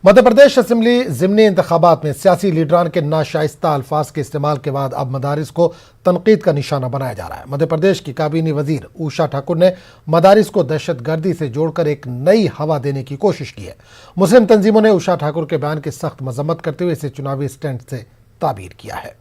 Madhya Pradesh assembly ज़िमनी इंतखाबात में सियासी लीडरान के नाशाइस्ता अल्फाज के इस्तेमाल के बाद अब मदारिस को तनकीद का निशाना बनाया जा रहा है। मध्य प्रदेश की काबीनी वजीर उषा ठाकुर ने मदारिस को दहशतगर्दी से जोड़कर एक नई हवा देने की कोशिश की है। मुस्लिम तंजीमों ने उषा ठाकुर के बयान की सख्त मजम्मत करते हुए इसे चुनावी स्टंट से ताबीर किया है।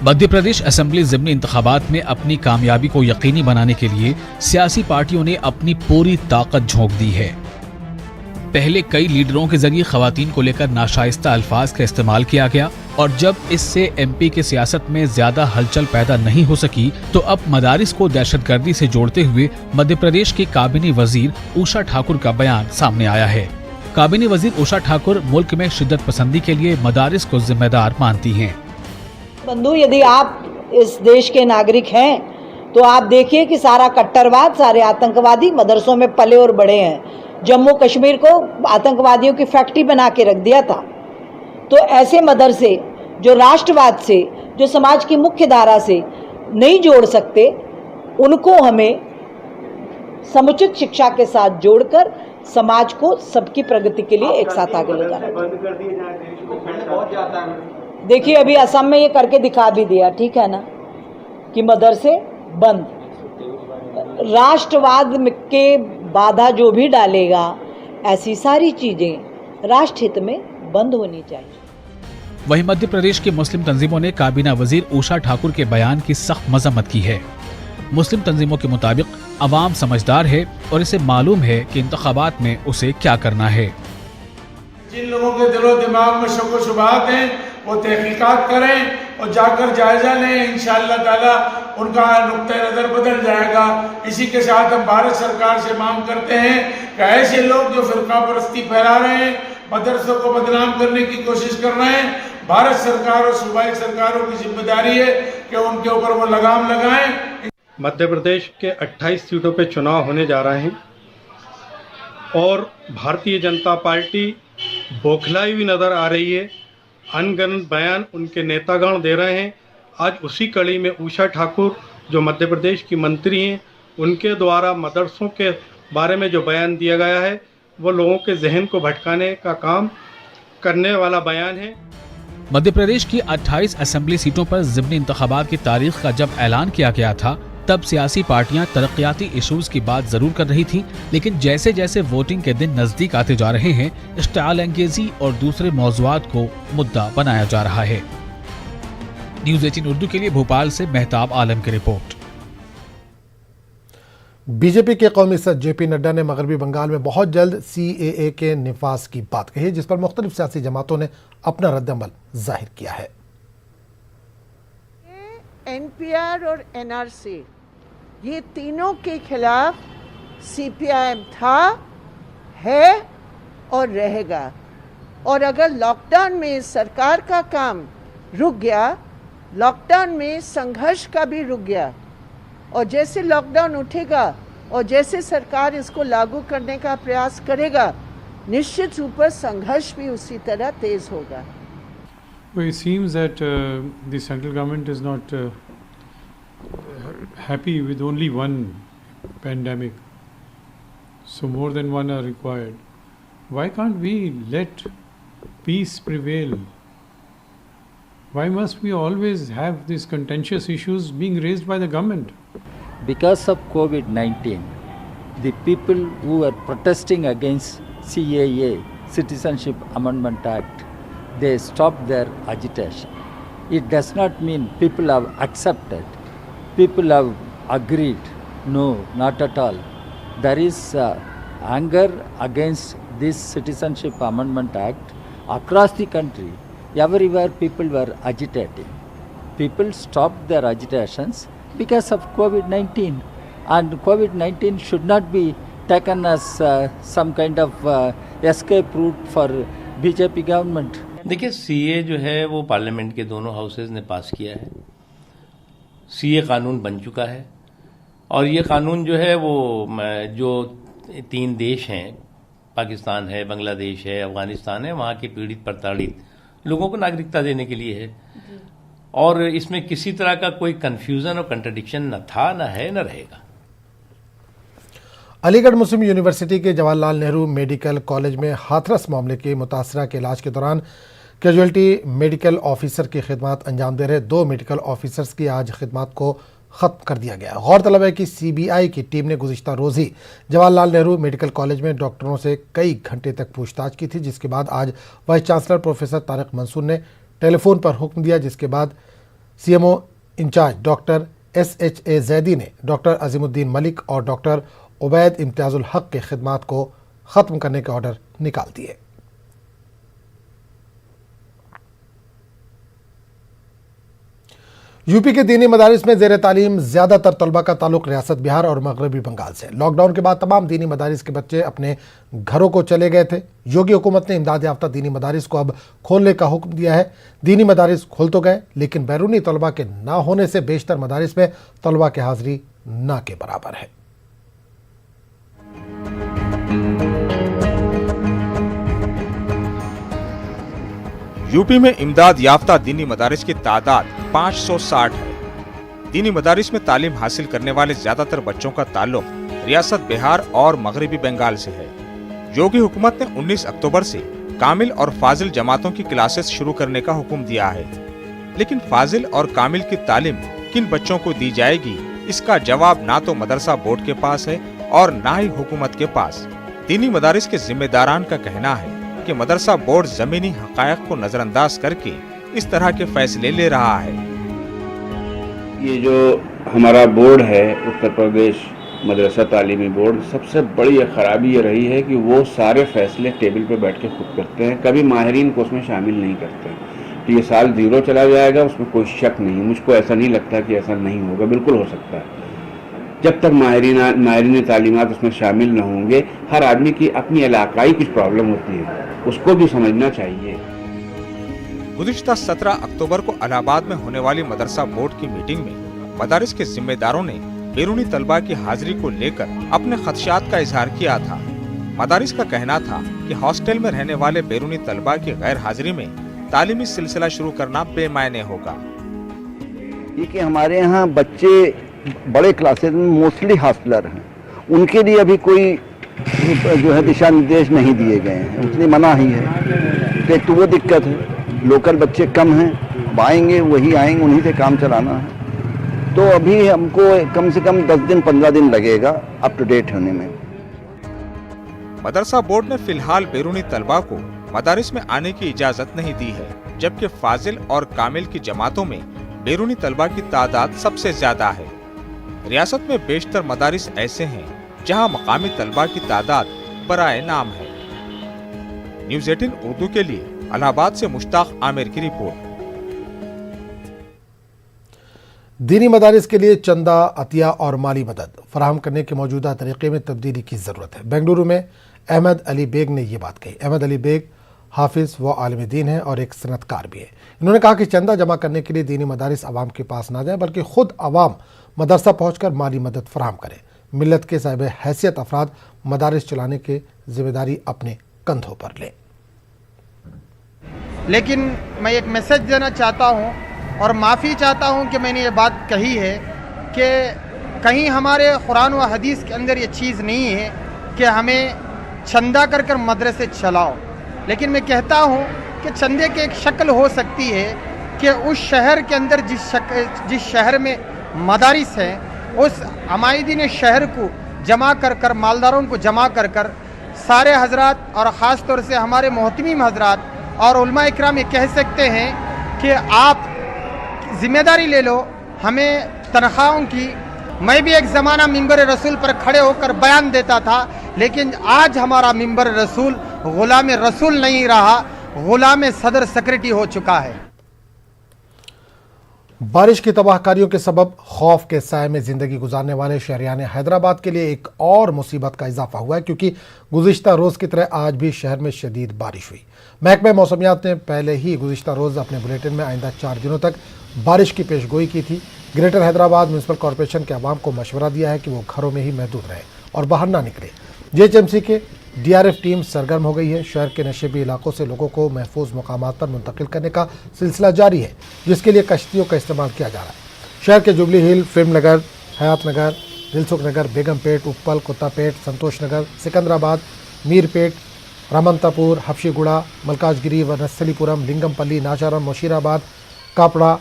मध्य प्रदेश असेंबली ज़िमनी इंतखाबात में अपनी कामयाबी को यकीनी बनाने के लिए सियासी पार्टियों ने अपनी पूरी ताकत झोंक दी है। पहले कई लीडरों के जरिए खवातीन को लेकर नाशाइस्ता अल्फाज का इस्तेमाल किया गया और जब इससे एमपी के सियासत में ज्यादा हलचल पैदा नहीं हो सकी तो अब मदारिस को दहशतगर्दी से जोड़ते हुए मध्य प्रदेश की काबीनी वजीर उषा ठाकुर का बयान सामने आया है। काबीनी वजीर उषा ठाकुर मुल्क में शिद्दत पसंदी के लिए मदारिस को जिम्मेदार मानती हैं। बंधु, यदि आप इस देश के नागरिक हैं तो आप देखिए कि सारा कट्टरवाद, सारे आतंकवादी मदरसों में पले और बड़े हैं। जम्मू कश्मीर को आतंकवादियों की फैक्ट्री बना के रख दिया था। तो ऐसे मदरसे जो राष्ट्रवाद से, जो समाज की मुख्य धारा से नहीं जोड़ सकते, उनको हमें समुचित शिक्षा के साथ जोड़कर समाज को सबकी प्रगति के लिए एक साथ आगे ले जाना चाहिए। देखिए, अभी असम में ये करके दिखा भी दिया, ठीक है ना, कि मदरसे बंद। राष्ट्रवाद के बाधा जो भी डालेगा, ऐसी सारी चीजें राष्ट्र हित में बंद होनी चाहिए। वहीं मध्य प्रदेश की मुस्लिम तंजीमों ने काबीना वजीर उषा ठाकुर के बयान की सख्त मजम्मत की है। मुस्लिम तंजीमों के मुताबिक अवाम समझदार है और इसे मालूम है कि इंतखाबात में उसे क्या करना है। जिन लोगों के दिलो दिमाग में शक व शुबहात हैं वो तहकीकात करें और जाकर जायजा लें। इंशाअल्लाह ताला उनका नुक्ता नज़र बदल जाएगा। इसी के साथ हम भारत सरकार से मांग करते हैं कि ऐसे लोग जो फिरका परस्ती फैला रहे हैं, मदरसों को बदनाम करने की कोशिश कर रहे हैं, भारत सरकार और सूबाई सरकारों की जिम्मेदारी है कि उनके ऊपर वो लगाम लगाएं। मध्य प्रदेश के 28 सीटों पे चुनाव होने जा रहे हैं और भारतीय जनता पार्टी बौखलाई हुई नज़र आ रही है। अनगनत बयान उनके नेतागण दे रहे हैं। आज उसी कड़ी में उषा ठाकुर जो मध्य प्रदेश की मंत्री हैं, उनके द्वारा मदरसों के बारे में जो बयान दिया गया है वो लोगों के जहन को भटकाने का काम करने वाला बयान है। मध्य प्रदेश की 28 असेंबली सीटों पर ज़िमनी इंतखाबात की तारीख का जब ऐलान किया गया था तब सियासी पार्टियां तरक्याती इशूज की बात जरूर कर रही थी, लेकिन जैसे जैसे वोटिंग के दिन नजदीक आते जा रहे हैं, इश्तिआल अंगेजी और दूसरे मौज़ूआत को मुद्दा बनाया जा रहा है। न्यूज़ 18 उर्दू के लिए भोपाल से मेहताब आलम की रिपोर्ट। बीजेपी के कौमी सदर जेपी नड्डा ने मगरबी बंगाल में बहुत जल्द सीएए के निफाज की बात कही, जिस पर मुख्तलिफ सियासी जमातों ने अपना रद्दअमल जाहिर किया है। एनपीआर और एनआरसी, ये तीनों के खिलाफ सीपीआईएम था, है और रहेगा। और अगर लॉकडाउन में सरकार का काम रुक गया, लॉकडाउन में संघर्ष का भी रुक गया, और जैसे लॉकडाउन उठेगा और जैसे सरकार इसको लागू करने का प्रयास करेगा, निश्चित रूप से संघर्ष भी उसी तरह तेज होगा। Well, it seems that the central government is not happy with only one pandemic, so more than one are required. Why can't we let peace prevail? Why must we always have these contentious issues being raised by the government? Because of COVID-19, the people who are protesting against CAA, Citizenship Amendment Act, they stopped their agitation. It does not mean people have accepted, people have agreed. No, not at all. There is anger against this Citizenship Amendment Act across the country. Everywhere people were agitating. People stopped their agitations because of COVID-19. And COVID-19 should not be taken as some kind of escape route for BJP government. देखिए, CA जो है वो parliament के दोनों houses ने पास किया है। CA कानून बन चुका है और ये कानून जो है वो जो 3 देश हैं, पाकिस्तान है, बांग्लादेश है, अफगानिस्तान है, वहाँ के पीड़ित प्रताड़ित लोगों को नागरिकता देने के लिए है। और इसमें किसी तरह का कोई कन्फ्यूजन और कंट्रडिक्शन न था, न है, न रहेगा। अलीगढ़ मुस्लिम यूनिवर्सिटी के जवाहरलाल नेहरू मेडिकल कॉलेज में हाथरस मामले के मुतासरा के इलाज के दौरान कैजुअल्टी मेडिकल ऑफिसर की खिदमत अंजाम दे रहे 2 मेडिकल ऑफिसर्स की आज खिदमत को ख़त्म कर दिया गया। गौरतलब है कि CBI की टीम ने गुज़िश्ता रोज़ ही जवाहरलाल नेहरू मेडिकल कॉलेज में डॉक्टरों से कई घंटे तक पूछताछ की थी, जिसके बाद आज vice chancellor professor Tariq Mansoor ने टेलीफोन पर हुक्म दिया, जिसके बाद CMO incharge doctor SHA Zaidi ने डॉक्टर अजीमुद्दीन मलिक और डॉक्टर उबैद इम्तियाजुल हक के खिदमात को ख़त्म करने के ऑर्डर निकाल दिए। यूपी के दीनी मदारिस में ज़ेर तालीम ज़्यादातर तलबा का ताल्लुक रियासत बिहार और मगरबी बंगाल से। लॉकडाउन के बाद तमाम दीनी मदारिस के बच्चे अपने घरों को चले गए थे। योगी हुकूमत ने इमदाद याफ्ता दीनी मदारिस को अब खोलने का हुक्म दिया है। दीनी मदारिस खुल तो गए, लेकिन बैरूनी तलबा के ना होने से बेशतर मदारिस में तलबा की हाजिरी ना के बराबर है। यूपी में इमदाद याफ्ता दीनी मदारिस की तादाद 560 है। दीनी मदारिस में तालीम हासिल करने वाले ज्यादातर बच्चों का ताल्लुक रियासत बिहार और मगरबी बंगाल से है। योगी हुकूमत ने 19 अक्टूबर से कामिल और फाजिल जमातों की क्लासेस शुरू करने का हुक्म दिया है, लेकिन फाजिल और कामिल की तालीम किन बच्चों को दी जाएगी, इसका जवाब ना तो मदरसा बोर्ड के पास है और ना ही हुकूमत के पास। दीनी मदारिस के जिम्मेदारान का कहना है कि मदरसा बोर्ड जमीनी हकायक को नजरअंदाज करके इस तरह के फैसले ले रहा है। ये जो हमारा बोर्ड है, उत्तर प्रदेश मदरसा तालीमी बोर्ड, सबसे बड़ी खराबी ये रही है कि वो सारे फैसले टेबल पे बैठ के खुद करते हैं, कभी माहिरीन को उसमें शामिल नहीं करते। तो ये साल 0 चला जाएगा, उसमें कोई शक नहीं। मुझको ऐसा नहीं लगता कि ऐसा नहीं होगा, बिल्कुल हो सकता है। जब तक माहिरीन तालीमात उसमें शामिल न होंगे, हर आदमी की अपनी इलाकाई कुछ प्रॉब्लम होती है, उसको भी समझना चाहिए। गुज़िश्ता 17 अक्टूबर को इलाहाबाद में होने वाली मदरसा बोर्ड की मीटिंग में मदारिस के जिम्मेदारों ने बैरूनी तलबा की हाजिरी को लेकर अपने खदशात का इजहार किया था। मदारिस का कहना था कि हॉस्टल में रहने वाले बैरूनी तलबा की गैर हाजिरी में तालीमी सिलसिला शुरू करना बेमायने होगा। कि हमारे यहाँ बच्चे बड़े क्लासेज में मोस्टली हॉस्टलर हैं, उनके लिए अभी कोई जो है दिशा निर्देश नहीं दिए गए हैं, उसने मना ही है। तो एक तो वो दिक्कत है, लोकल बच्चे कम हैं, अब आएंगे वही आएंगे, उन्हीं से काम चलाना है। तो अभी हमको कम से कम 10 दिन 15 दिन लगेगा अप टू डेट होने में। मदरसा बोर्ड ने फिलहाल बैरूनी तलबा को मदारिस में आने की इजाजत नहीं दी है, जबकि फाजिल और कामिल की जमातों में बैरूनी तलबा की तादाद सबसे ज्यादा है। रियासत में बेशतर मदारिस ऐसे हैं जहां मकामी तलबा की तादाद बराए नाम है। न्यूज़ 18 उर्दू के लिए इलाहाबाद से मुश्ताक आमिर की रिपोर्ट। दीनी मदारिस के लिए चंदा, अतिया और माली मदद फराहम करने के मौजूदा तरीके में तब्दीली की ज़रूरत है। बेंगलुरु में अहमद अली बेग ने ये बात कही। अहमद अली बेग हाफिज़ व आलिम दीन है और एक सनतकार भी है। इन्होंने कहा कि चंदा जमा करने के लिए दीनी मदारिस आवाम के पास ना जाए, बल्कि खुद आवाम मदरसा पहुँच कर माली मदद फराहम करे। मिल्लत के साहिब हैसियत अफराद मदारिस चलाने की जिम्मेदारी अपने कंधों पर लें। लेकिन मैं एक मैसेज देना चाहता हूँ और माफ़ी चाहता हूँ कि मैंने ये बात कही है कि कहीं हमारे कुरान व हदीस के अंदर ये चीज़ नहीं है कि हमें चंदा कर कर मदरसे चलाओ। लेकिन मैं कहता हूँ कि चंदे की एक शक्ल हो सकती है कि उस शहर के अंदर जिस शहर में मदारिस हैं, उस अमायदीन शहर को जमा कर कर, मालदारों को जमा कर कर सारे हजरात और ख़ास तौर से हमारे मोहतमीम हजरात और उलमा इकराम ये कह सकते हैं कि आप जिम्मेदारी ले लो हमें तनख्वाहों की। मैं भी एक ज़माना मिंबर रसूल पर खड़े होकर बयान देता था, लेकिन आज हमारा मिंबर रसूल गुलाम रसूल नहीं रहा, गुलाम सदर सेक्रेटरी हो चुका है। बारिश की तबाहकारियों के सबब खौफ के साए में ज़िंदगी गुजारने वाले शहरियान हैदराबाद के लिए एक और मुसीबत का इजाफा हुआ है, क्योंकि गुज़िश्ता रोज़ की तरह आज भी शहर में शदीद बारिश हुई। महकमा मौसमियात ने पहले ही गुज़िश्ता रोज़ अपने बुलेटिन में आइंदा 4 दिनों तक बारिश की पेशगोई की थी। ग्रेटर हैदराबाद म्यूनसिपल कॉरपोरेशन के अवाम को मशवरा दिया है कि वो घरों में ही महदूद रहें और बाहर ना निकले। GHMC के DRF टीम सरगर्म हो गई है। शहर के नशेबी इलाकों से लोगों को महफूज मकामात पर मुंतकिल करने का सिलसिला जारी है, जिसके लिए कश्तियों का इस्तेमाल किया जा रहा है। शहर के जुबली हिल, फिल्म नगर, हयात नगर, दिलसुख नगर, बेगमपेट, उप्पल, कुत्तापेट, संतोष नगर, सिकंदराबाद, मीरपेट, रामंतापुर, हफ्शीगुड़ा, मलकाजगिरी, वनस्थलीपुरम, लिंगमपल्ली, नाचारम, मुशीराबाद, कापड़ा,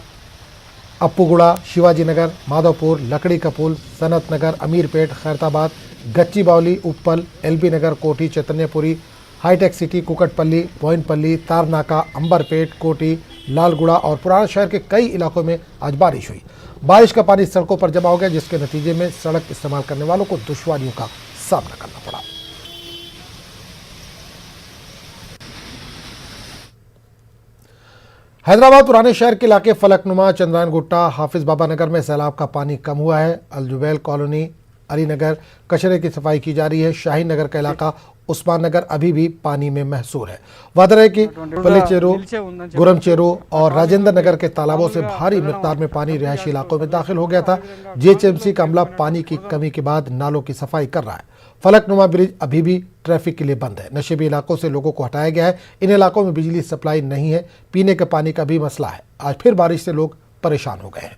अप्पूगुड़ा, शिवाजी नगर, माधवपुर, लकड़ी कपूल, सनत नगर, अमीरपेट, खैरताबाद, गच्चीबावली, उप्पल, एलबी नगर, कोठी, चैतन्यपुरी, हाईटेक सिटी, कुकटपल्ली, बोइनपल्ली, तारनाका, अंबरपेट, कोटी, लालगुड़ा और पुराना शहर के कई इलाकों में आज बारिश हुई। बारिश का पानी सड़कों पर जमा हो गया, जिसके नतीजे में सड़क इस्तेमाल करने वालों को दुश्वारियों का सामना करना पड़ा। हैदराबाद पुराने शहर के इलाके फलकनुमा, चंद्रायन गुट्टा, हाफिज बाबा नगर में सैलाब का पानी कम हुआ है। अलजुबैल कॉलोनी, अली नगर, कचरे की सफाई की जा रही है। शाहीन नगर का इलाका उस्मान नगर अभी भी पानी में महसूर है। वादरे की पलीचेरू, गुरमचेरू और राजेंद्र नगर के तालाबों से भारी मिकदार में पानी रिहायशी इलाकों में दाखिल हो गया था। जीएचएमसी का अमला पानी की कमी के बाद नालों की सफाई कर रहा है। फलकनुमा ब्रिज अभी भी ट्रैफिक के लिए बंद है। नशेबी इलाकों से लोगों को हटाया गया है। इन इलाकों में बिजली सप्लाई नहीं है। पीने के पानी का भी मसला है। आज फिर बारिश से लोग परेशान हो गए हैं।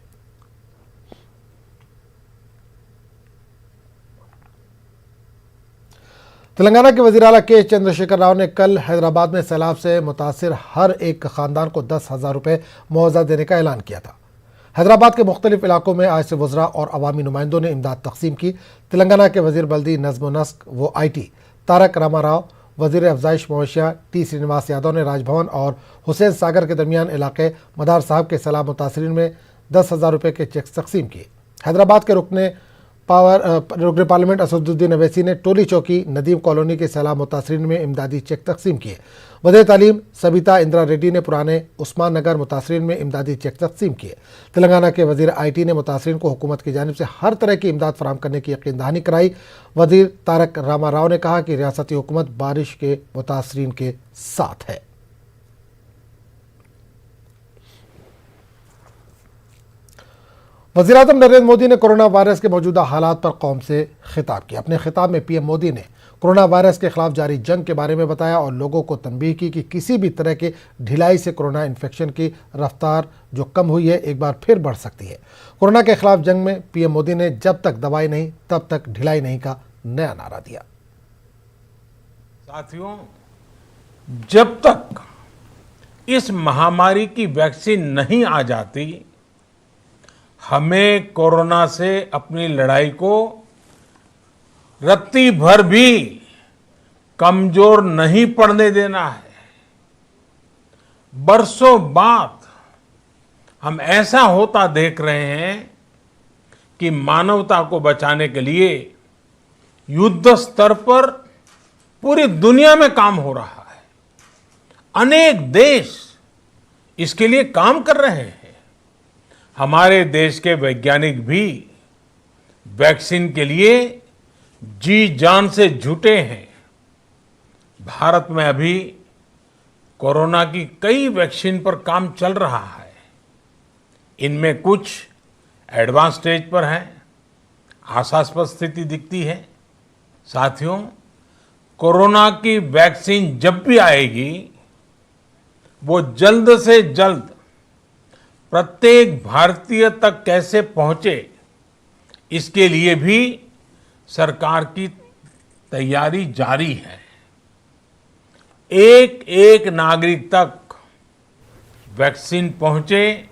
तेलंगाना के वज़ीर आला के चंद्रशेखर राव ने कल हैदराबाद में सैलाब से मुतासिर हर एक खानदान को 10,000 रुपये मुआवजा देने का ऐलान किया था। हैदराबाद के मुख्तलिफ इलाकों में आज से वज़रा और अवामी नुमाइंदों ने इमदाद तकसीम की। तेलंगाना के वज़ीर बल्दी नज़्म व नस्क व IT तारक रामाराव, वज़ीर अफजाइश मवेशियाँ T श्रीनिवास यादव ने राजभवन और हुसैन सागर के दरमियान इलाके मदार साहब के सैलाब मुतासरीन में 10,000 रुपये के चेक तकसीम किए। हैदराबाद के रुकने पार्लियामेंट असदुद्दीन अवैसी ने टोली चौकी, नदीम कॉलोनी के सैलाब मुतासरीन में इमदादी चेक तकसीम किए। वज़ीर तालीम सबिता इंदिरा रेड्डी ने पुराने उस्मान नगर मुतासरीन में इमदादी चेक तकसीम किए। तेलंगाना के वज़ीर IT ने मुतासरीन को हुकूमत की जानिब से हर तरह की इमदाद फराहम करने की यकीन दहानी कराई। वज़ीर तारक रामाराव ने कहा कि रियासती हुकूमत बारिश के मुतासरीन के साथ है। वज़ीर-ए-आज़म नरेंद्र मोदी ने कोरोना वायरस के मौजूदा हालात पर कौम से खिताब किया। अपने खिताब में PM मोदी ने कोरोना वायरस के खिलाफ जारी जंग के बारे में बताया और लोगों को तंबीह की कि किसी भी तरह के ढिलाई से कोरोना इन्फेक्शन की रफ्तार जो कम हुई है एक बार फिर बढ़ सकती है। कोरोना के खिलाफ जंग में PM मोदी ने जब तक दवाई नहीं तब तक ढिलाई नहीं का नया नारा दिया। साथियों, जब तक इस महामारी की वैक्सीन नहीं आ जाती, हमें कोरोना से अपनी लड़ाई को रत्ती भर भी कमजोर नहीं पड़ने देना है। बरसों बाद हम ऐसा होता देख रहे हैं कि मानवता को बचाने के लिए युद्ध स्तर पर पूरी दुनिया में काम हो रहा है। अनेक देश इसके लिए काम कर रहे हैं। हमारे देश के वैज्ञानिक भी वैक्सीन के लिए जी जान से जुटे हैं। भारत में अभी कोरोना की कई वैक्सीन पर काम चल रहा है। इनमें कुछ एडवांस स्टेज पर हैं, आशास्पद स्थिति दिखती है। साथियों, कोरोना की वैक्सीन जब भी आएगी वो जल्द से जल्द प्रत्येक भारतीय तक कैसे पहुंचे, इसके लिए भी सरकार की तैयारी जारी है। एक एक नागरिक तक वैक्सीन पहुंचे,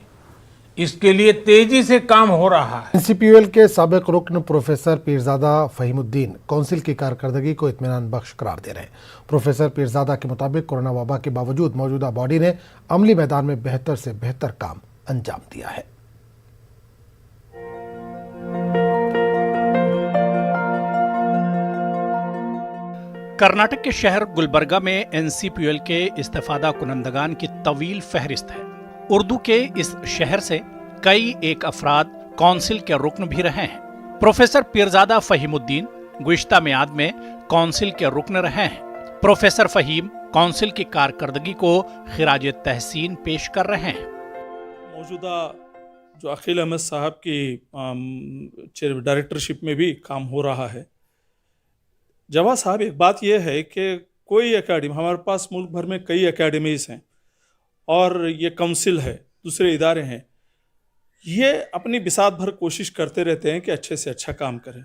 इसके लिए तेजी से काम हो रहा है। NCPUL के साबिक रुकन प्रोफेसर पीरजादा फहीमुद्दीन काउंसिल की कारकर्दगी को इत्मीनान बख्श करार दे रहे हैं। प्रोफेसर पीरजादा के मुताबिक कोरोना वबा के बावजूद मौजूदा बॉडी ने अमली मैदान में बेहतर से बेहतर काम अंजाम दिया है। कर्नाटक के शहर गुलबर्गा में NCPUL के इस्तेफादा कुनंदगान की तवील फहरिस्त है। उर्दू के इस शहर से कई एक अफराद काउंसिल के रुकन भी रहे हैं। प्रोफेसर पीरजादा फहीमुद्दीन गुज़िश्ता मियाद में काउंसिल के रुकन रहे हैं। प्रोफेसर फहीम काउंसिल की कारकर्दगी को खिराज तहसीन पेश कर रहे हैं। मौजूदा जो अखिल अहमद साहब की डायरेक्टरशिप में भी काम हो रहा है। जवाद साहब, एक बात यह है कि कोई एकेडमी, हमारे पास मुल्क भर में कई एकेडमीज़ हैं और ये काउंसिल है, दूसरे इदारे हैं। ये अपनी बिसात भर कोशिश करते रहते हैं कि अच्छे से अच्छा काम करें।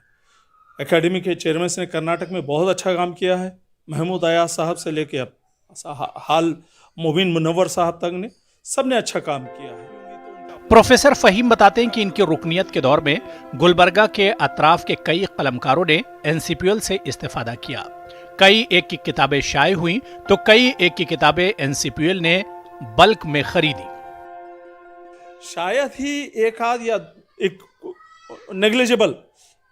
एकेडमी के चेयरमैन ने कर्नाटक में बहुत अच्छा काम किया है। महमूद अयाज साहब से लेके अब हाल मुबीन मुनव्वर साहब तक ने सबने अच्छा काम किया है। प्रोफेसर फहीम बताते हैं कि इनकी रुकनियत के दौर में गुलबर्गा के अतराफ के कई कलमकारों ने एनसीपीएल से इस्तेफादा किया। कई एक की किताबें शाये हुई तो कई एक की किताबें एनसीपीएल ने बल्क में खरीदी। शायद ही एक आध या एक नेग्लिजिबल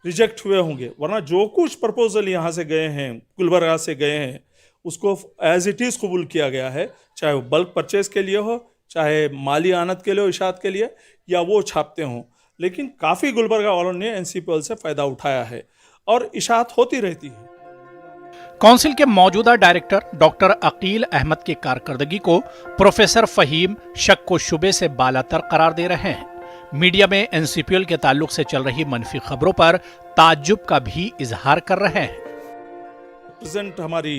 रिजेक्ट हुए होंगे, वरना जो कुछ प्रपोजल यहाँ से गए हैं, गुलबर्गा से गए हैं, उसको एज इट इज़ कबूल किया गया है, चाहे वो बल्क परचेज के लिए हो, चाहे माली आनत के लिए हो, इशात के लिए, या वो छापते हों। लेकिन काफ़ी गुलबर्गा वालों ने एनसीपीएल से फ़ायदा उठाया है और इशात होती रहती है। काउंसिल के मौजूदा डायरेक्टर डॉक्टर अकील अहमद की कारकर्दगी को प्रोफेसर फहीम शक व शुबे से बालातर करार दे रहे हैं। मीडिया में एनसीपीएल के ताल्लुक से चल रही मनफी खबरों पर ताज्जुब का भी इजहार कर रहे हैं। प्रेजेंट हमारी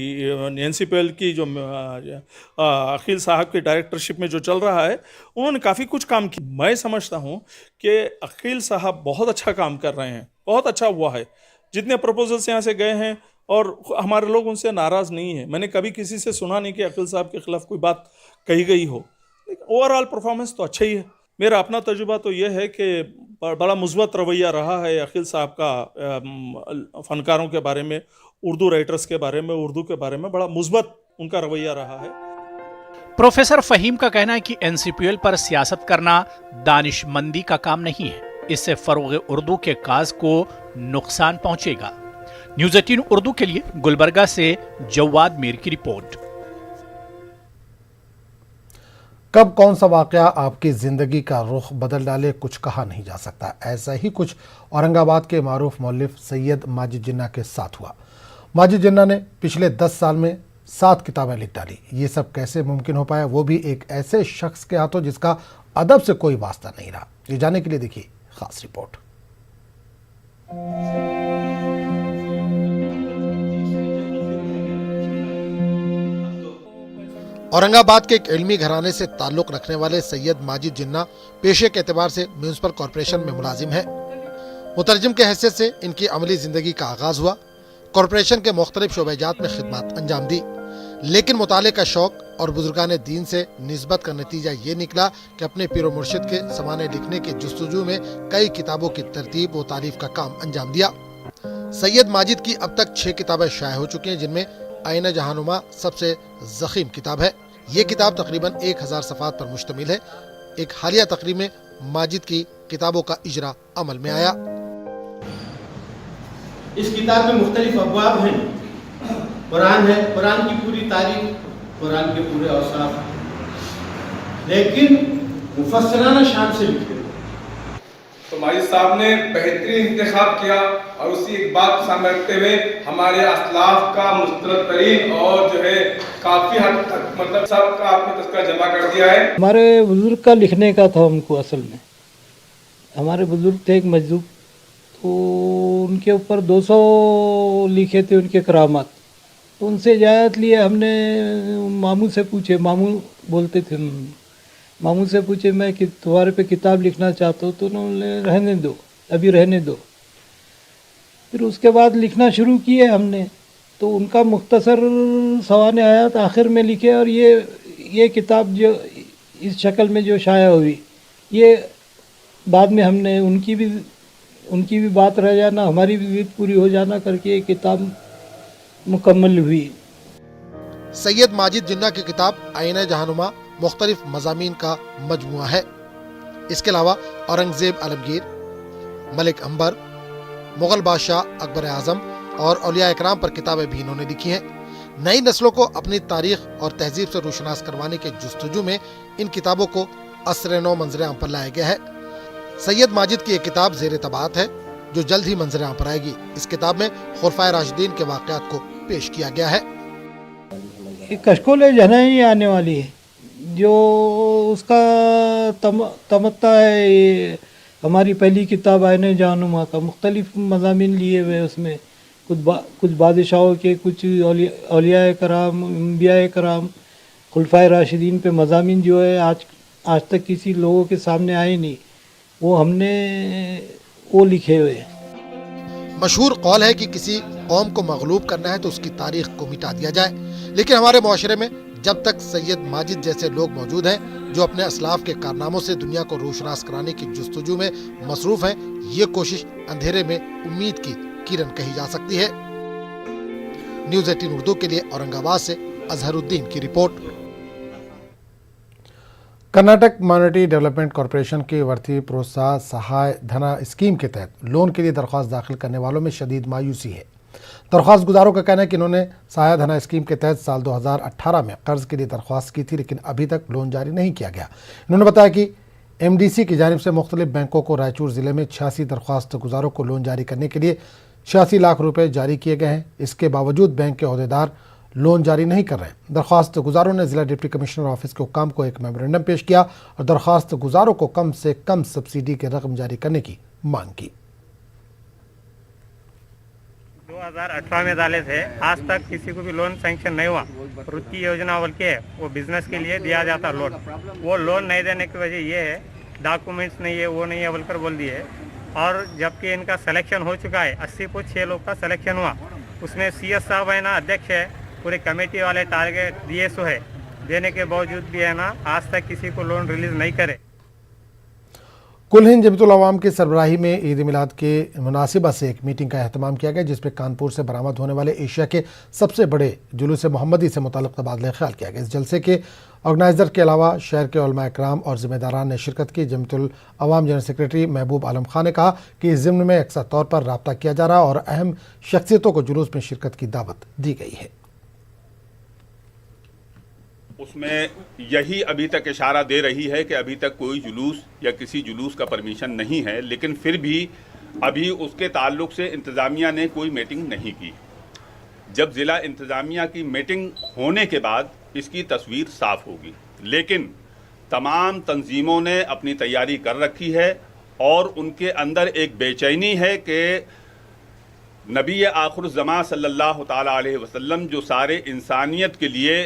एनसीपीएल की जो अकील साहब की डायरेक्टरशिप में जो चल रहा है, उन्होंने काफ़ी कुछ काम किया। मैं समझता हूँ कि अकील साहब बहुत अच्छा काम कर रहे हैं, बहुत अच्छा हुआ है। जितने प्रपोजल्स यहाँ से गए हैं और हमारे लोग उनसे नाराज़ नहीं है। मैंने कभी किसी से सुना नहीं कि अकील साहब के खिलाफ कोई बात कही गई हो। ओवरऑल परफॉर्मेंस तो अच्छा ही है। मेरा अपना तजुर्बा तो यह है कि बड़ा मुस्बत रवैया रहा है अकील साहब का फ़नकारों के बारे में, उर्दू राइटर्स के बारे में, उर्दू के बारे में बड़ा मुस्बत उनका रवैया रहा है। प्रोफेसर फहीम का कहना है कि एनसीपीएल पर सियासत करना दानिशमंदी का काम नहीं है। इससे फरोग उर्दू के काज को नुकसान पहुंचेगा। न्यूज़ 18 उर्दू के लिए गुलबर्गा से जवाद मीर की रिपोर्ट। कब कौन सा वाकया आपकी जिंदगी का रुख बदल डाले कुछ कहा नहीं जा सकता। ऐसा ही कुछ औरंगाबाद के मारूफ मौलिफ सैयद माजिद जिन्ना के साथ हुआ। माजिद जिन्ना ने पिछले 10 साल में 7 किताबें लिख डाली। ये सब कैसे मुमकिन हो पाया, वो भी एक ऐसे शख्स के हाथों जिसका अदब से कोई वास्ता नहीं रहा। ये जानने के लिए देखिए खास रिपोर्ट। औरंगाबाद के एक इल्मी घराने से ताल्लुक रखने वाले सैयद माजिद जिन्ना पेशे के एतबार से म्यूनिसिपल कॉरपोरेशन में मुलाजिम है। मुतरजम के हैसियत से इनकी अमली जिंदगी का आगाज हुआ। कॉरपोरेशन के मुख्तलिफ शोबेजात में खिदमत अंजाम दी, लेकिन मुताले का शौक और बुजुर्गान दीन से निस्बत का नतीजा ये निकला कि अपने पीर मुर्शिद के समाने लिखने के जुस्तजू में कई किताबों की तरतीब व तारीफ का काम अंजाम दिया। सैयद माजिद की अब तक 6 किताबें शाये हो चुकी हैं, जिनमें आईना जहानुमा सबसे ज़ख़ीम किताब है। ये किताब तकरीबन 1000 सफ़ात पर मुश्तमिल है। एक हालिया तकरीब में माजिद की किताबों का इजरा अमल में आया। इस किताब में मुख्तलिफ अब्वाब हैं। कुरान है, कुरान की पूरी तारीफ, कुरान के पूरे औसाफ, लेकिन मुफस्सराना शान से लिखे। तो माजिद साहब ने बेहतरीन इंतखाब किया और उसी एक बात को सामने रखते हुए हमारे असलाफ का मुस्तरद तरीन और जो है काफ़ी हद तक मतलब सबका आपने तस्करा जमा कर दिया है। हमारे बुजुर्ग का लिखने का था हमको, असल में हमारे बुजुर्ग थे एक मजदूर, तो उनके ऊपर 200 लिखे थे उनके करामात। तो उनसे इजाज़त लिए हमने, मामू से पूछे, मामू बोलते थे, मामू से पूछे मैं कि तुम्हारे पे किताब लिखना चाहता हूँ, तो उन्होंने रहने दो, अभी रहने दो। फिर उसके बाद लिखना शुरू किए हमने, तो उनका मुख्तसर सवाने आयात आखिर में लिखे और ये किताब जो इस शक्ल में जो शाया हुई, ये बाद में हमने उनकी भी बात रह जाना, हमारी भी पूरी हो जाना करके ये किताब मुकम्मल हुई। सैयद माजिद जिन्ना की किताब आईना जहानुमा मुख्तलिफ मज़ामीन का मजमुआ है। इसके अलावा औरंगज़ेब आलमगीर, मलिक अंबर, मुग़ल बादशाह अकबर आज़म और औलिया इकराम पर किताबें भी इन्होंने लिखी हैं। नई नस्लों को अपनी तारीख और तहजीब से रोशनास करवाने के जुस्तजू में इन किताबों को असर नौ मंजर आम पर लाया गया है। सैयद माजिद की एक किताब ज़ेर तबात है जो जल्द ही मंजर आम पर आएगी। इस किताब में खुलफाए राशिदीन के वाक़यात को पेश किया गया है। कशकोल जहना ही आने वाली है, जो उसका तमत्ता है। ये हमारी पहली किताब आईने जहानुमा का मुख्तलिफ मज़ामीन लिए हुए, उसमें कुछ बादशाहों के, कुछ औलिया कराम, अंबिया कराम, खुलफाए राशिदीन पे मज़ामीन जो है आज तक किसी लोगों के सामने आए नहीं। वो हमने वो लिखे हुए हैं। मशहूर कौल है कि किसी कौम को मगलूब करना है तो उसकी तारीख को मिटा दिया जाए, लेकिन हमारे मुआशरे में जब तक सैयद माजिद जैसे लोग मौजूद हैं जो अपने असलाफ के कारनामों से दुनिया को रोशनास कराने की जुस्तजू में मसरूफ हैं, ये कोशिश अंधेरे में उम्मीद की किरण कही जा सकती है। न्यूज़ 18 उर्दू के लिए औरंगाबाद से अजहरुद्दीन की report. Karnataka minority development corporation की वर्ती प्रोत्साहन सहाय धना स्कीम के तहत लोन के लिए दरख्वास्त दाखिल करने वालों में शदीद मायूसी है। दरख्वास्त गुजारों का कहना है कि इन्होंने सहाय धना स्कीम के तहत साल 2018 में कर्ज के लिए दरख्वास्त की थी, लेकिन अभी तक लोन जारी नहीं किया गया। इन्होंने बताया कि MDC की जानिब से मुख्तलिफ बैंकों को रायचूर ज़िले में 86 दरख्वास्त गुजारों को लोन जारी करने के लिए 86 लाख रुपए जारी किए गए हैं। इसके बावजूद बैंक के अहदेदार लोन जारी नहीं कर रहे हैं। दरख्वास्त गुजारों ने जिला डिप्टी कमिश्नर ऑफिस के हुक्काम को एक मेमोरेंडम पेश किया और दरख्वास्त गुजारों को कम से कम सब्सिडी की रकम जारी करने की मांग की। 2018 में डाले थे, आज तक किसी को भी लोन सैंक्शन नहीं हुआ। वृत्ति योजना बोल के वो बिजनेस के लिए दिया जाता लोन, वो लोन नहीं देने की वजह ये है डॉक्यूमेंट्स नहीं है, वो नहीं है बोलकर बोल दिए। और जबकि इनका सिलेक्शन हो चुका है, 80 को 6 लोग का सिलेक्शन हुआ, उसमें CS साहब है ना अध्यक्ष है, पूरे कमेटी वाले टारगेट दिए सो है, देने के बावजूद भी है ना आज तक किसी को लोन रिलीज नहीं करे। कुल हिंद जमीयतुल अवाम की सरबराही में ईद मिलाद के मुनासिबत से एक मीटिंग का अहतमाम किया गया, जिसमें कानपुर से बरामद होने वाले एशिया के सबसे बड़े जुलूस मोहम्मदी से मुतल्लिक़ तबादला ख्याल किया गया। इस जलसे के ऑर्गेनाइज़र के अलावा शहर के उलमा इकराम और ज़िम्मेदारान ने शिरकत की। जमीयतुल अवाम जनरल सेक्रेटरी महबूब आलम खान ने कहा कि इस ज़िम्न में अक्सर तौर पर रब्ता किया जा रहा और अहम शख्सियतों को जुलूस में शिरकत की दावत दी गई है। उसमें यही अभी तक इशारा दे रही है कि अभी तक कोई जुलूस या किसी जुलूस का परमिशन नहीं है, लेकिन फिर भी अभी उसके ताल्लुक से इंतज़ामिया ने कोई मीटिंग नहीं की। जब ज़िला इंतज़ामिया की मीटिंग होने के बाद इसकी तस्वीर साफ होगी, लेकिन तमाम तंजीमों ने अपनी तैयारी कर रखी है और उनके अंदर एक बेचैनी है कि नबी आखिरुज़्ज़मा सल्लल्लाहु ताला अलैहि वसल्लम जो सारे इंसानियत के लिए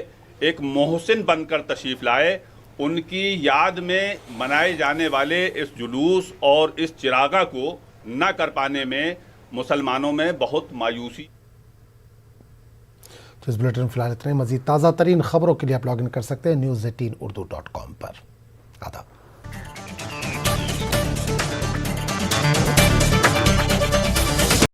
एक मोहसिन बनकर तशरीफ़ लाए, उनकी याद में मनाए जाने वाले इस जुलूस और इस चिरागा को न कर पाने में मुसलमानों में बहुत मायूसी। इस बुलेटिन फिलहाल इतने। मज़ीद ताज़ा तरीन खबरों के लिए आप लॉगिन कर सकते हैं news18urdu.com पर। आदाब।